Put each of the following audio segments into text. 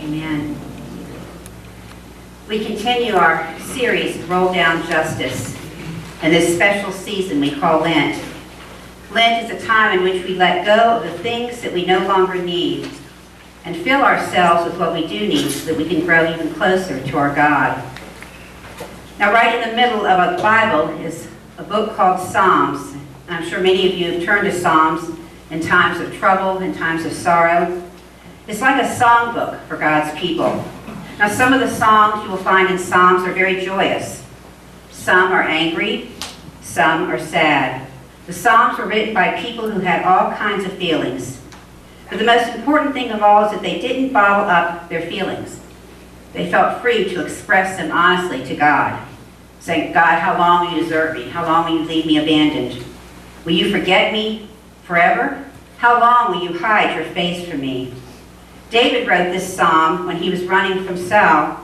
Amen. We continue our series, Roll Down Justice, in this special season we call Lent. Lent is a time in which we let go of the things that we no longer need and fill ourselves with what we do need so that we can grow even closer to our God. Now, right in the middle of a Bible is a book called Psalms. And I'm sure many of you have turned to Psalms in times of trouble, in times of sorrow. It's like a songbook for God's people. Now, some of the songs you will find in Psalms are very joyous. Some are angry, some are sad. The Psalms were written by people who had all kinds of feelings. But the most important thing of all is that they didn't bottle up their feelings. They felt free to express them honestly to God, saying, God, how long will you desert me? How long will you leave me abandoned? Will you forget me forever? How long will you hide your face from me? David wrote this psalm when he was running from Saul.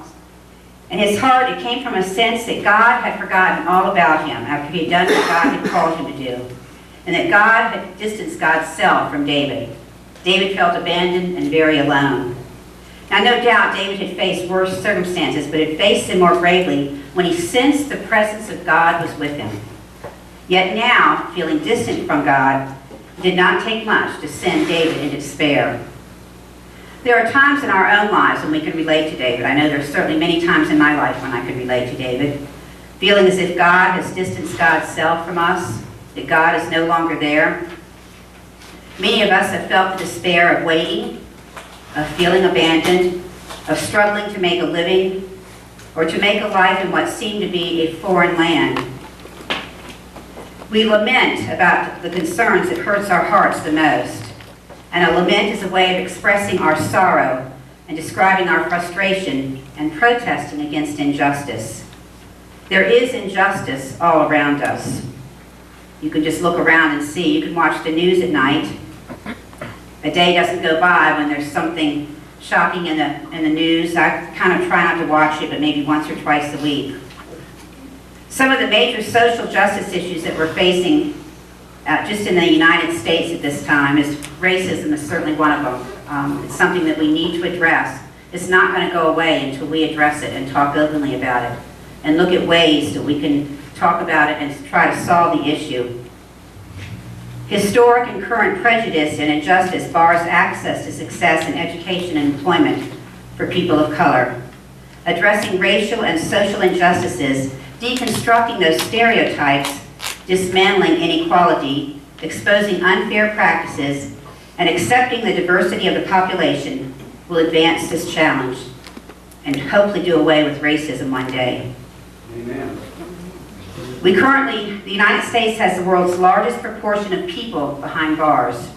In his heart, it came from a sense that God had forgotten all about him after he had done what God had called him to do, and that God had distanced God's self from David. David felt abandoned and very alone. Now, no doubt David had faced worse circumstances, but had faced them more bravely when he sensed the presence of God was with him. Yet now, feeling distant from God, it did not take much to send David into despair. There are times in our own lives when we can relate to David. I know there's certainly many times in my life when I could relate to David, feeling as if God has distanced God's self from us, that God is no longer there. Many of us have felt the despair of waiting, of feeling abandoned, of struggling to make a living, or to make a life in what seemed to be a foreign land. We lament about the concerns that hurts our hearts the most. And a lament is a way of expressing our sorrow and describing our frustration and protesting against injustice. There is injustice all around us. You can just look around and see. You can watch the news at night. A day doesn't go by when there's something shocking in the news. I kind of try not to watch it, but maybe once or twice a week. Some of the major social justice issues that we're facing just in the United States at this time is racism is certainly one of them. It's something that we need to address. It's not going to go away until we address it and talk openly about it and look at ways that we can talk about it and try to solve the issue. Historic and current prejudice and injustice bars access to success in education and employment for people of color. Addressing racial and social injustices, deconstructing those stereotypes, dismantling inequality, exposing unfair practices, and accepting the diversity of the population will advance this challenge and hopefully do away with racism one day. Amen. The United States has the world's largest proportion of people behind bars.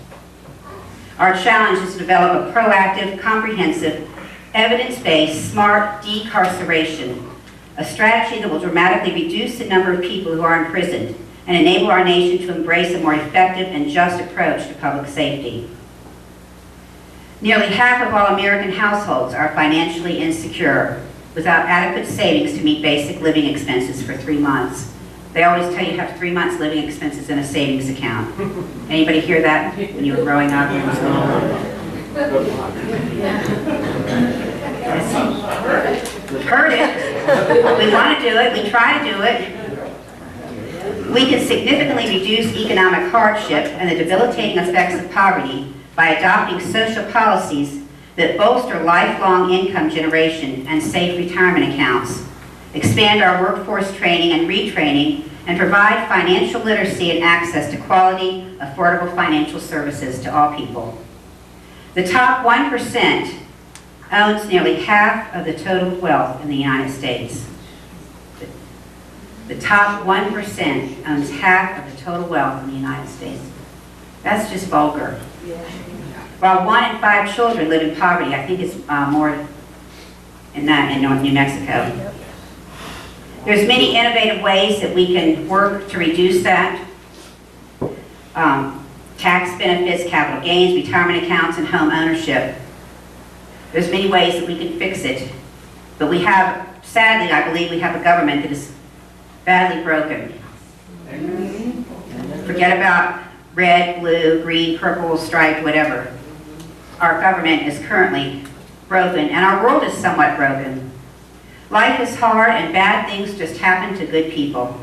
Our challenge is to develop a proactive, comprehensive, evidence-based, smart decarceration, a strategy that will dramatically reduce the number of people who are imprisoned and enable our nation to embrace a more effective and just approach to public safety. Nearly half of all American households are financially insecure, without adequate savings to meet basic living expenses for 3 months. They always tell you to have 3 months living expenses in a savings account. Anybody hear that when you were growing up? We've heard it. We want to do it. We try to do it. We can significantly reduce economic hardship and the debilitating effects of poverty by adopting social policies that bolster lifelong income generation and safe retirement accounts, expand our workforce training and retraining, and provide financial literacy and access to quality, affordable financial services to all people. The top 1% owns nearly half of the total wealth in the United States. The top 1% owns half of the total wealth in the United States. That's just vulgar. While 1 in 5 children live in poverty, I think it's more in that in New Mexico. There's many innovative ways that we can work to reduce that. Tax benefits, capital gains, retirement accounts, and home ownership. There's many ways that we can fix it. But we have, sadly, I believe we have a government that is badly broken. Amen. Forget about red, blue, green, purple, striped, whatever. Our government is currently broken, and our world is somewhat broken. Life is hard, and bad things just happen to good people.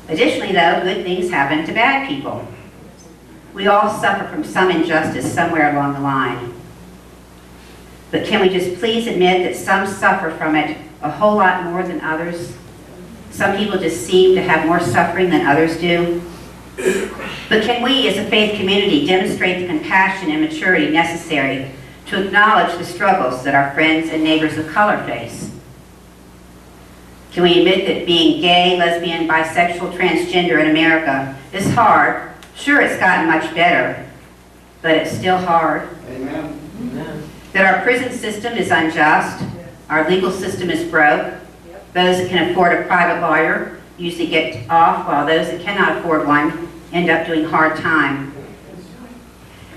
Additionally, though, good things happen to bad people. We all suffer from some injustice somewhere along the line. But can we just please admit that some suffer from it a whole lot more than others? Some people just seem to have more suffering than others do. But can we, as a faith community, demonstrate the compassion and maturity necessary to acknowledge the struggles that our friends and neighbors of color face? Can we admit that being gay, lesbian, bisexual, transgender in America is hard? Sure, it's gotten much better, but it's still hard. Amen. Amen. That our prison system is unjust, our legal system is broke. Those that can afford a private lawyer usually get off, while those that cannot afford one end up doing hard time.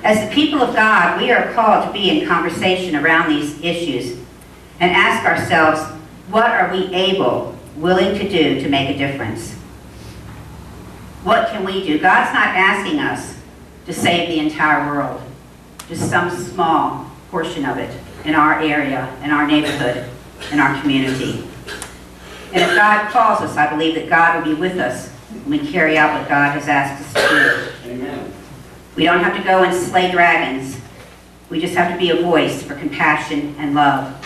As the people of God, we are called to be in conversation around these issues and ask ourselves, what are we able, willing to do to make a difference? What can we do? God's not asking us to save the entire world, just some small portion of it in our area, in our neighborhood, in our community. And if God calls us, I believe that God will be with us when we carry out what God has asked us to do. Amen. We don't have to go and slay dragons. We just have to be a voice for compassion and love.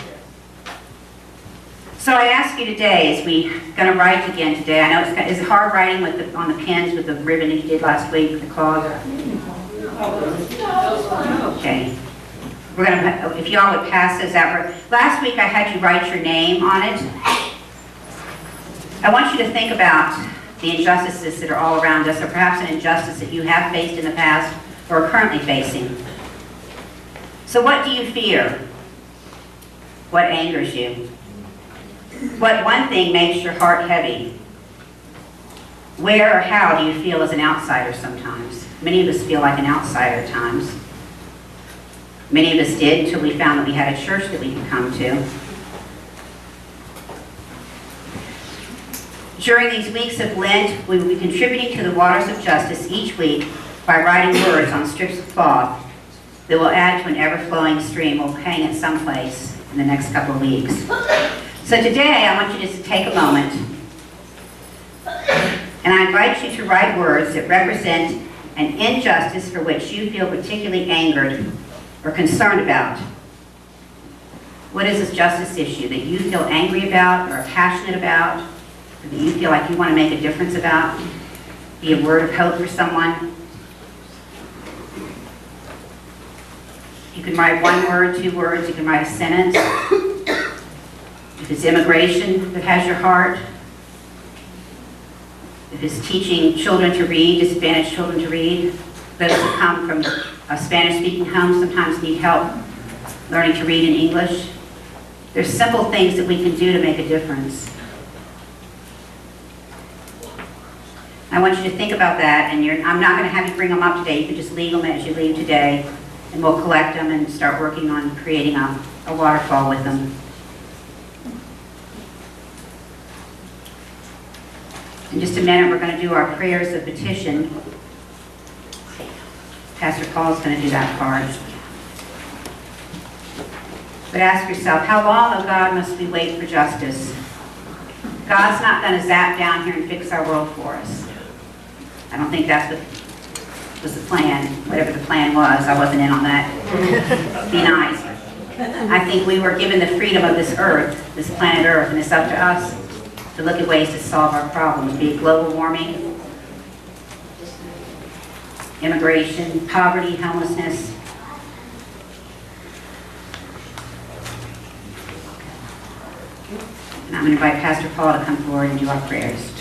So I ask you today, as we're going to write again today, I know it's hard writing with on the pens with the ribbon that you did last week, the cloth. Okay. We're going to, if y'all would pass those out. Last week I had you write your name on it. I want you to think about the injustices that are all around us, or perhaps an injustice that you have faced in the past or are currently facing. So what do you fear? What angers you? What one thing makes your heart heavy? Where or how do you feel as an outsider sometimes? Many of us feel like an outsider at times. Many of us did until we found that we had a church that we could come to. During these weeks of Lent, we will be contributing to the waters of justice each week by writing words on strips of cloth that will add to an ever-flowing stream. We'll hang it someplace in the next couple of weeks. So today, I want you just to take a moment, and I invite you to write words that represent an injustice for which you feel particularly angered or concerned about. What is this justice issue that you feel angry about or passionate about, or that you feel like you want to make a difference about? Be a word of hope for someone. You can write one word, 2 words, you can write a sentence. If it's immigration that has your heart, if it's teaching children to read, disadvantaged children to read, those who come from a Spanish-speaking home sometimes need help learning to read in English. There's simple things that we can do to make a difference. I want you to think about that, and I'm not going to have you bring them up today. You can just leave them as you leave today, and we'll collect them and start working on creating a waterfall with them. In just a minute, we're going to do our prayers of petition. Pastor Paul's going to do that part. But ask yourself, how long, oh God, must we wait for justice? God's not going to zap down here and fix our world for us. I don't think that's what was the plan. Whatever the plan was, I wasn't in on that. Be nice. I think we were given the freedom of this earth, this planet Earth, and it's up to us to look at ways to solve our problems, be it global warming, immigration, poverty, homelessness. And I'm going to invite Pastor Paul to come forward and do our prayers.